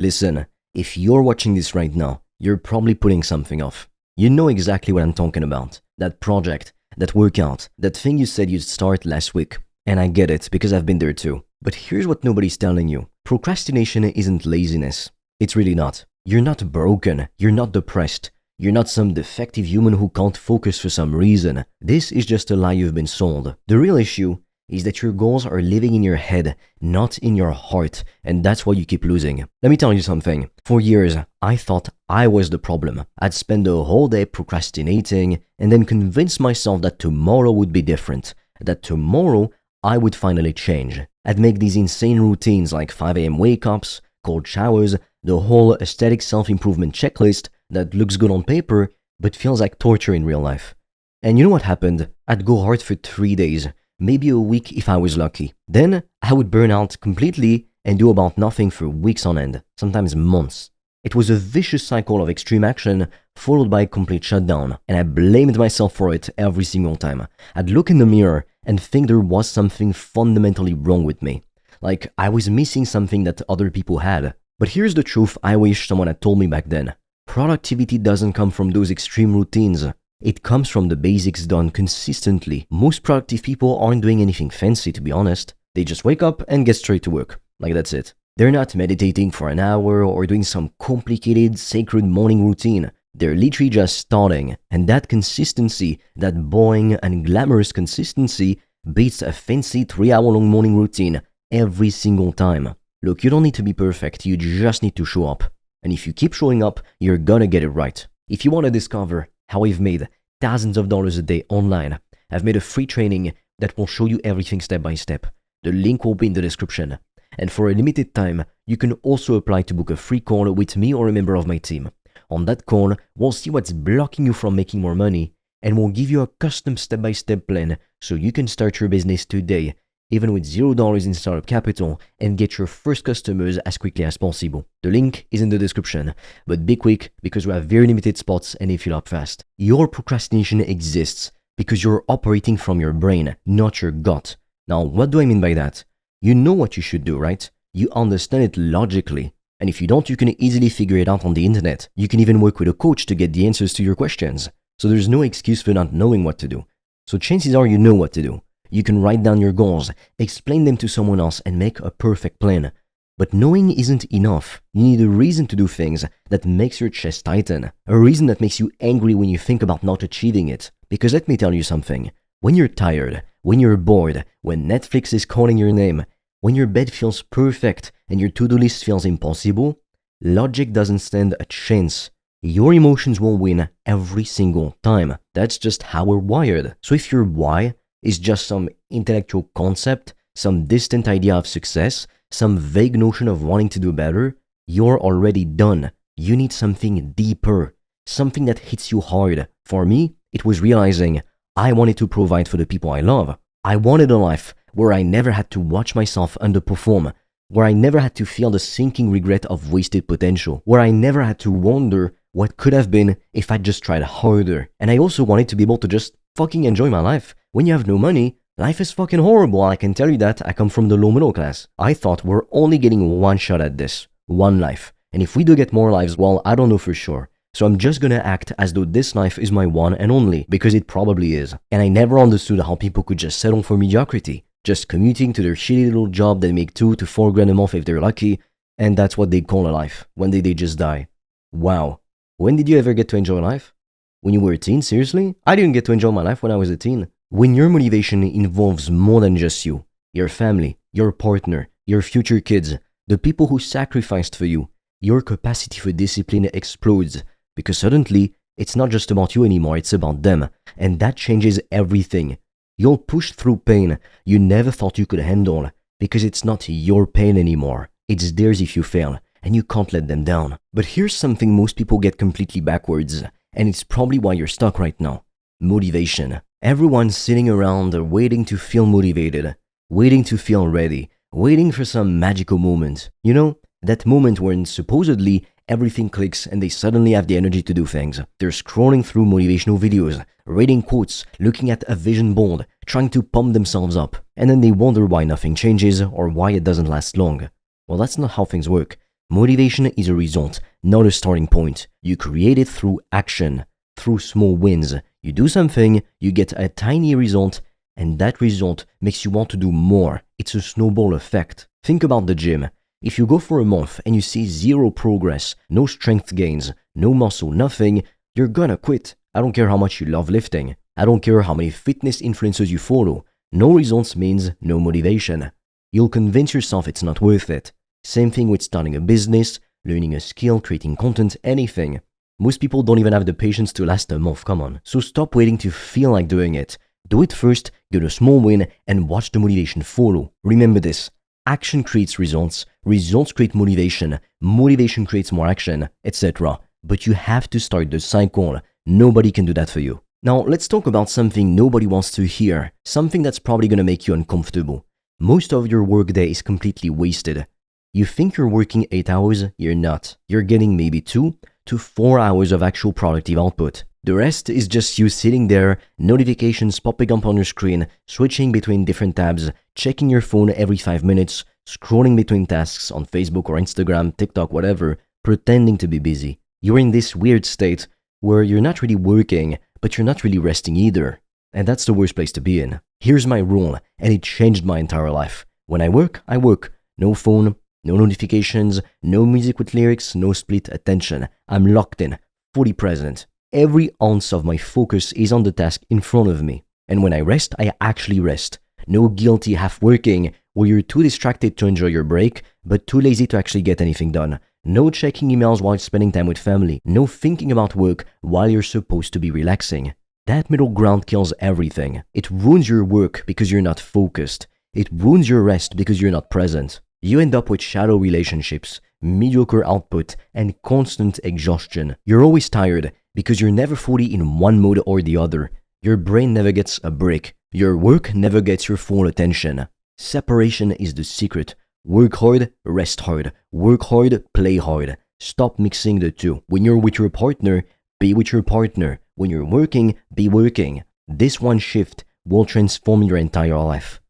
Listen, if you're watching this right now, you're probably putting something off. You know exactly what I'm talking about. That project, that workout, that thing you said you'd start last week. And I get it because I've been there too. But here's what nobody's telling you. Procrastination isn't laziness. It's really not. You're not broken. You're not depressed. You're not some defective human who can't focus for some reason. This is just a lie you've been sold. The real issue is that your goals are living in your head, not in your heart, and that's why you keep losing. Let me tell you something. For years, I thought I was the problem. I'd spend the whole day procrastinating and then convince myself that tomorrow would be different, that tomorrow I would finally change. I'd make these insane routines like 5 a.m. wake-ups, cold showers, the whole aesthetic self-improvement checklist that looks good on paper but feels like torture in real life. And you know what happened? I'd go hard for 3 days, maybe a week if I was lucky. Then I would burn out completely and do about nothing for weeks on end, sometimes months. It was a vicious cycle of extreme action followed by a complete shutdown, and I blamed myself for it every single time. I'd look in the mirror and think there was something fundamentally wrong with me, like I was missing something that other people had. But here's the truth I wish someone had told me back then. Productivity doesn't come from those extreme routines. It comes from the basics done consistently. Most productive people aren't doing anything fancy, to be honest. They just wake up and get straight to work. Like that's it. They're not meditating for an hour or doing some complicated, sacred morning routine. They're literally just starting. And that consistency, that boring and glamorous consistency, beats a fancy 3-hour-long morning routine every single time. Look, you don't need to be perfect. You just need to show up. And if you keep showing up, you're gonna get it right. If you want to discover how I've made thousands of dollars a day online, I've made a free training that will show you everything step by step. The link will be in the description. And for a limited time, you can also apply to book a free call with me or a member of my team. On that call, we'll see what's blocking you from making more money, and we'll give you a custom step-by-step plan so you can start your business today, even with $0 in startup capital, and get your first customers as quickly as possible. The link is in the description, but be quick because we have very limited spots and they fill up fast. Your procrastination exists because you're operating from your brain, not your gut. Now, what do I mean by that? You know what you should do, right? You understand it logically. And if you don't, you can easily figure it out on the internet. You can even work with a coach to get the answers to your questions. So there's no excuse for not knowing what to do. So chances are you know what to do. You can write down your goals, explain them to someone else, and make a perfect plan. But knowing isn't enough. You need a reason to do things that makes your chest tighten. A reason that makes you angry when you think about not achieving it. Because let me tell you something. When you're tired, when you're bored, when Netflix is calling your name, when your bed feels perfect and your to-do list feels impossible, logic doesn't stand a chance. Your emotions will win every single time. That's just how we're wired. So if your why is just some intellectual concept, some distant idea of success, some vague notion of wanting to do better, you're already done. You need something deeper, something that hits you hard. For me, it was realizing I wanted to provide for the people I love. I wanted a life where I never had to watch myself underperform, where I never had to feel the sinking regret of wasted potential, where I never had to wonder what could have been if I'd just tried harder. And I also wanted to be able to just fucking enjoy my life. When you have no money, life is fucking horrible. I can tell you that. I come from the low middle class. I thought we're only getting one shot at this, one life. And if we do get more lives, well, I don't know for sure. So I'm just gonna act as though this life is my one and only, because it probably is. And I never understood how people could just settle for mediocrity, just commuting to their shitty little job that make $2 to $4 grand a month if they're lucky, and that's what they call a life. One day they just die. Wow. When did you ever get to enjoy life? When you were a teen, seriously? I didn't get to enjoy my life when I was a teen. When your motivation involves more than just you, your family, your partner, your future kids, the people who sacrificed for you, your capacity for discipline explodes, because suddenly, it's not just about you anymore, it's about them, and that changes everything. You'll push through pain you never thought you could handle, because it's not your pain anymore, it's theirs if you fail, and you can't let them down. But here's something most people get completely backwards, and it's probably why you're stuck right now. Motivation. Everyone's sitting around waiting to feel motivated, waiting to feel ready, waiting for some magical moment. You know, that moment when supposedly everything clicks and they suddenly have the energy to do things. They're scrolling through motivational videos, reading quotes, looking at a vision board, trying to pump themselves up, and then they wonder why nothing changes or why it doesn't last long. Well, that's not how things work. Motivation is a result, not a starting point. You create it through action, through small wins. You do something, you get a tiny result, and that result makes you want to do more. It's a snowball effect. Think about the gym. If you go for a month and you see zero progress, no strength gains, no muscle, nothing, you're gonna quit. I don't care how much you love lifting. I don't care how many fitness influencers you follow. No results means no motivation. You'll convince yourself it's not worth it. Same thing with starting a business, learning a skill, creating content, anything. Most people don't even have the patience to last a month, come on. So stop waiting to feel like doing it. Do it first, get a small win, and watch the motivation follow. Remember this, action creates results, results create motivation, motivation creates more action, etc. But you have to start the cycle. Nobody can do that for you. Now, let's talk about something nobody wants to hear, something that's probably gonna make you uncomfortable. Most of your workday is completely wasted. You think you're working 8 hours, you're not. You're getting maybe 2 to 4 hours of actual productive output. The rest is just you sitting there, notifications popping up on your screen, switching between different tabs, checking your phone every 5 minutes, scrolling between tasks on Facebook or Instagram, TikTok, whatever, pretending to be busy. You're in this weird state where you're not really working, but you're not really resting either. And that's the worst place to be in. Here's my rule, and it changed my entire life. When I work, I work. No phone, no notifications, no music with lyrics, no split attention. I'm locked in, fully present. Every ounce of my focus is on the task in front of me. And when I rest, I actually rest. No guilty half working where you're too distracted to enjoy your break, but too lazy to actually get anything done. No checking emails while spending time with family. No thinking about work while you're supposed to be relaxing. That middle ground kills everything. It ruins your work because you're not focused. It ruins your rest because you're not present. You end up with shallow relationships, mediocre output, and constant exhaustion. You're always tired because you're never fully in one mode or the other. Your brain never gets a break. Your work never gets your full attention. Separation is the secret. Work hard, rest hard. Work hard, play hard. Stop mixing the two. When you're with your partner, be with your partner. When you're working, be working. This one shift will transform your entire life.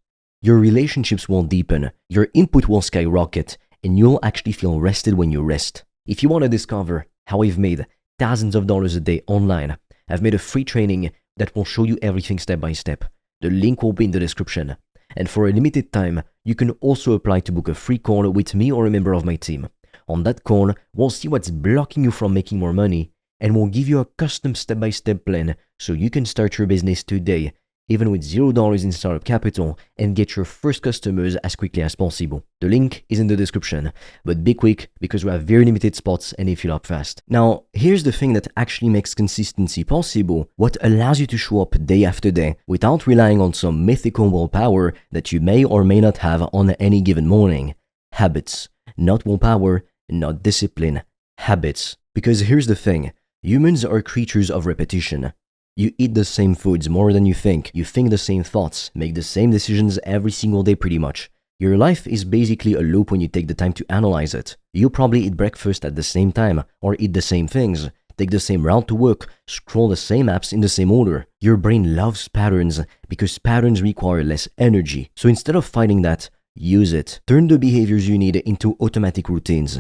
Your relationships will deepen, your input will skyrocket, and you'll actually feel rested when you rest. If you want to discover how I've made thousands of dollars a day online, I've made a free training that will show you everything step by step. The link will be in the description. And for a limited time, you can also apply to book a free call with me or a member of my team. On that call, we'll see what's blocking you from making more money, and we'll give you a custom step-by-step plan so you can start your business today, even with $0 in startup capital, and get your first customers as quickly as possible. The link is in the description, but be quick because we have very limited spots and they fill up fast. Now, here's the thing that actually makes consistency possible, what allows you to show up day after day without relying on some mythical willpower that you may or may not have on any given morning. Habits. Not willpower, not discipline. Habits. Because here's the thing, humans are creatures of repetition. You eat the same foods more than you think the same thoughts, make the same decisions every single day pretty much. Your life is basically a loop when you take the time to analyze it. You probably eat breakfast at the same time, or eat the same things, take the same route to work, scroll the same apps in the same order. Your brain loves patterns because patterns require less energy. So instead of fighting that, use it. Turn the behaviors you need into automatic routines.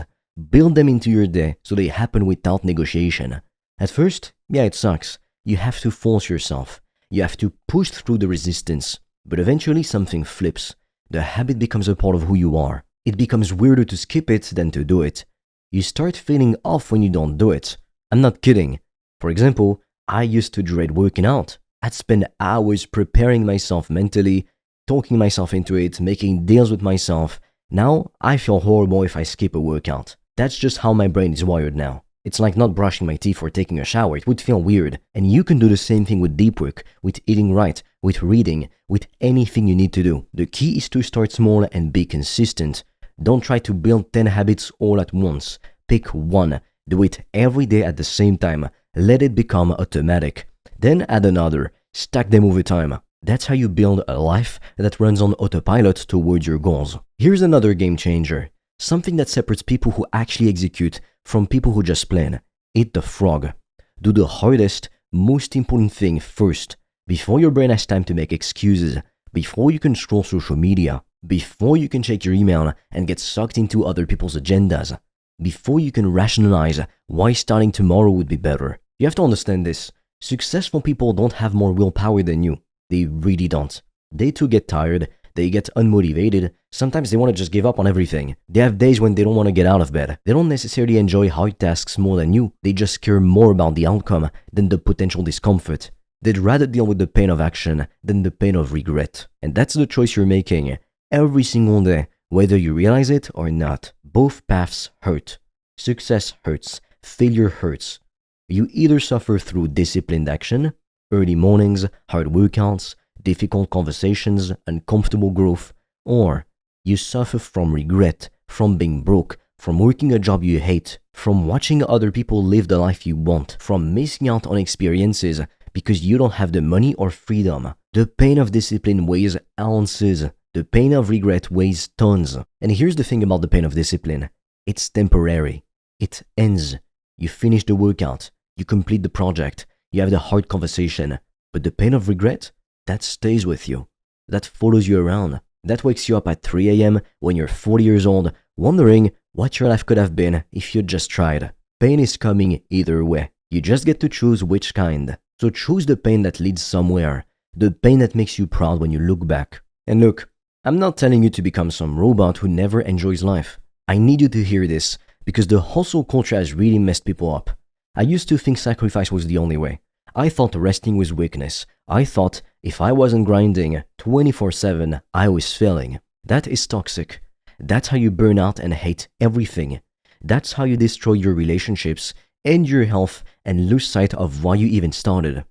Build them into your day so they happen without negotiation. At first, yeah, it sucks. You have to force yourself. You have to push through the resistance. But eventually something flips. The habit becomes a part of who you are. It becomes weirder to skip it than to do it. You start feeling off when you don't do it. I'm not kidding. For example, I used to dread working out. I'd spend hours preparing myself mentally, talking myself into it, making deals with myself. Now, I feel horrible if I skip a workout. That's just how my brain is wired now. It's like not brushing my teeth or taking a shower. It would feel weird. And you can do the same thing with deep work, with eating right, with reading, with anything you need to do. The key is to start small and be consistent. Don't try to build 10 habits all at once. Pick one. Do it every day at the same time. Let it become automatic. Then add another. Stack them over time. That's how you build a life that runs on autopilot towards your goals. Here's another game changer. Something that separates people who actually execute from people who just plan. Eat the frog. Do the hardest, most important thing first, before your brain has time to make excuses, before you can scroll social media, before you can check your email and get sucked into other people's agendas. before you can rationalize why starting tomorrow would be better. You have to understand this. Successful people don't have more willpower than you. They really don't. They too get tired. They get unmotivated. Sometimes they want to just give up on everything. They have days when they don't want to get out of bed. They don't necessarily enjoy hard tasks more than you. They just care more about the outcome than the potential discomfort. They'd rather deal with the pain of action than the pain of regret. And that's the choice you're making every single day, whether you realize it or not. Both paths hurt. Success hurts. Failure hurts. You either suffer through disciplined action, early mornings, hard workouts, difficult conversations, uncomfortable growth, or you suffer from regret, from being broke, from working a job you hate, from watching other people live the life you want, from missing out on experiences because you don't have the money or freedom. The pain of discipline weighs ounces. The pain of regret weighs tons. And here's the thing about the pain of discipline. It's temporary. It ends. You finish the workout. You complete the project. You have the hard conversation. But the pain of regret, that stays with you. That follows you around. That wakes you up at 3 a.m. when you're 40 years old, wondering what your life could have been if you just tried. Pain is coming either way. You just get to choose which kind. So choose the pain that leads somewhere. The pain that makes you proud when you look back. And look, I'm not telling you to become some robot who never enjoys life. I need you to hear this because the hustle culture has really messed people up. I used to think sacrifice was the only way. I thought resting was weakness. I thought if I wasn't grinding 24/7, I was failing. That is toxic. That's how you burn out and hate everything. That's how you destroy your relationships and your health and lose sight of why you even started.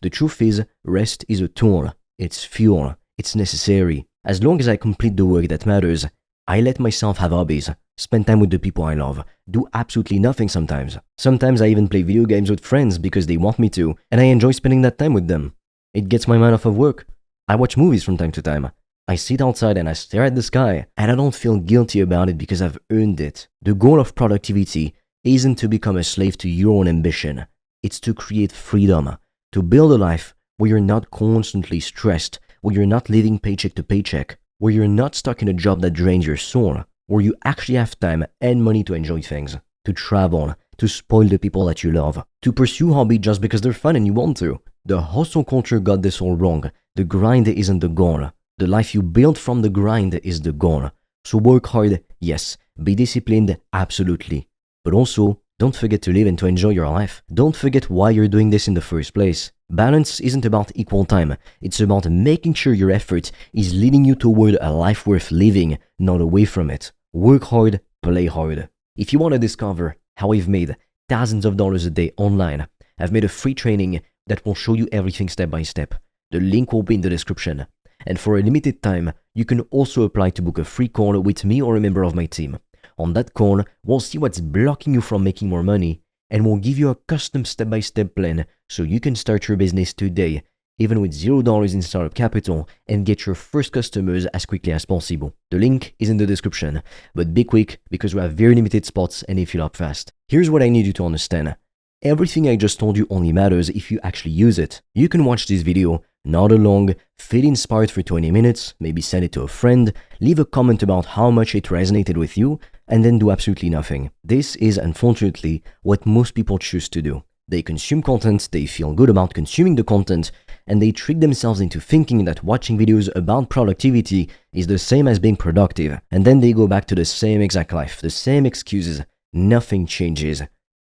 The truth is, rest is a tool. It's fuel. It's necessary. As long as I complete the work that matters, I let myself have hobbies, spend time with the people I love, do absolutely nothing sometimes. Sometimes I even play video games with friends because they want me to, and I enjoy spending that time with them. It gets my mind off of work. I watch movies from time to time. I sit outside and I stare at the sky, and I don't feel guilty about it because I've earned it. The goal of productivity isn't to become a slave to your own ambition. It's to create freedom, to build a life where you're not constantly stressed, where you're not living paycheck to paycheck, where you're not stuck in a job that drains your soul, where you actually have time and money to enjoy things, to travel, to spoil the people that you love, to pursue hobby just because they're fun and you want to. The hustle culture got this all wrong. The grind isn't the goal. The life you build from the grind is the goal. So work hard, yes. Be disciplined, absolutely. But also, don't forget to live and to enjoy your life. Don't forget why you're doing this in the first place. Balance isn't about equal time. It's about making sure your effort is leading you toward a life worth living, not away from it. Work hard, play hard. If you want to discover how I've made thousands of dollars a day online, I've made a free training that will show you everything step by step. The link will be in the description. And for a limited time, you can also apply to book a free call with me or a member of my team. On that call, we'll see what's blocking you from making more money, and we'll give you a custom step-by-step plan so you can start your business today, even with $0 in startup capital, and get your first customers as quickly as possible. The link is in the description, but be quick because we have very limited spots and they fill up fast. Here's what I need you to understand. Everything I just told you only matters if you actually use it. You can watch this video, nod along, feel inspired for 20 minutes, maybe send it to a friend, leave a comment about how much it resonated with you, and then do absolutely nothing. This is unfortunately what most people choose to do. They consume content, they feel good about consuming the content, and they trick themselves into thinking that watching videos about productivity is the same as being productive. And then they go back to the same exact life, the same excuses. Nothing changes.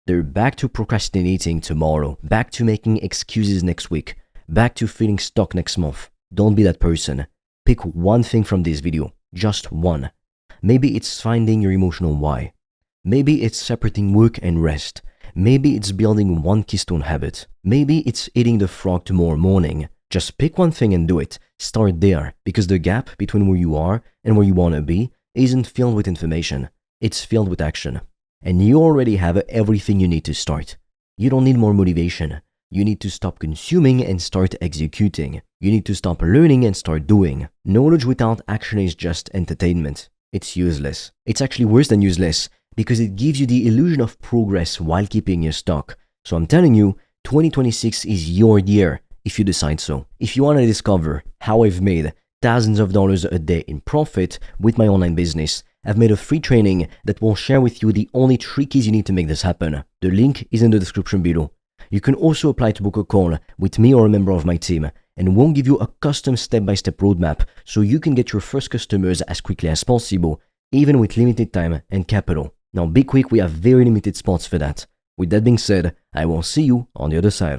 They're back to procrastinating tomorrow, back to making excuses next week, back to feeling stuck next month. Don't be that person. Pick one thing from this video, just one. Maybe it's finding your emotional why. Maybe it's separating work and rest. Maybe it's building one keystone habit. Maybe it's eating the frog tomorrow morning. Just pick one thing and do it. Start there, because the gap between where you are and where you want to be isn't filled with information. It's filled with action. And you already have everything you need to start. You don't need more motivation. You need to stop consuming and start executing. You need to stop learning and start doing. Knowledge without action is just entertainment. It's useless. It's actually worse than useless because it gives you the illusion of progress while keeping you stuck. So I'm telling you, 2026 is your year if you decide so. If you want to discover how I've made thousands of dollars a day in profit with my online business, I've made a free training that will share with you the only tricks you need to make this happen. The link is in the description below. You can also apply to book a call with me or a member of my team, and we'll give you a custom step-by-step roadmap so you can get your first customers as quickly as possible, even with limited time and capital. Now be quick, we have very limited spots for that. With that being said, I will see you on the other side.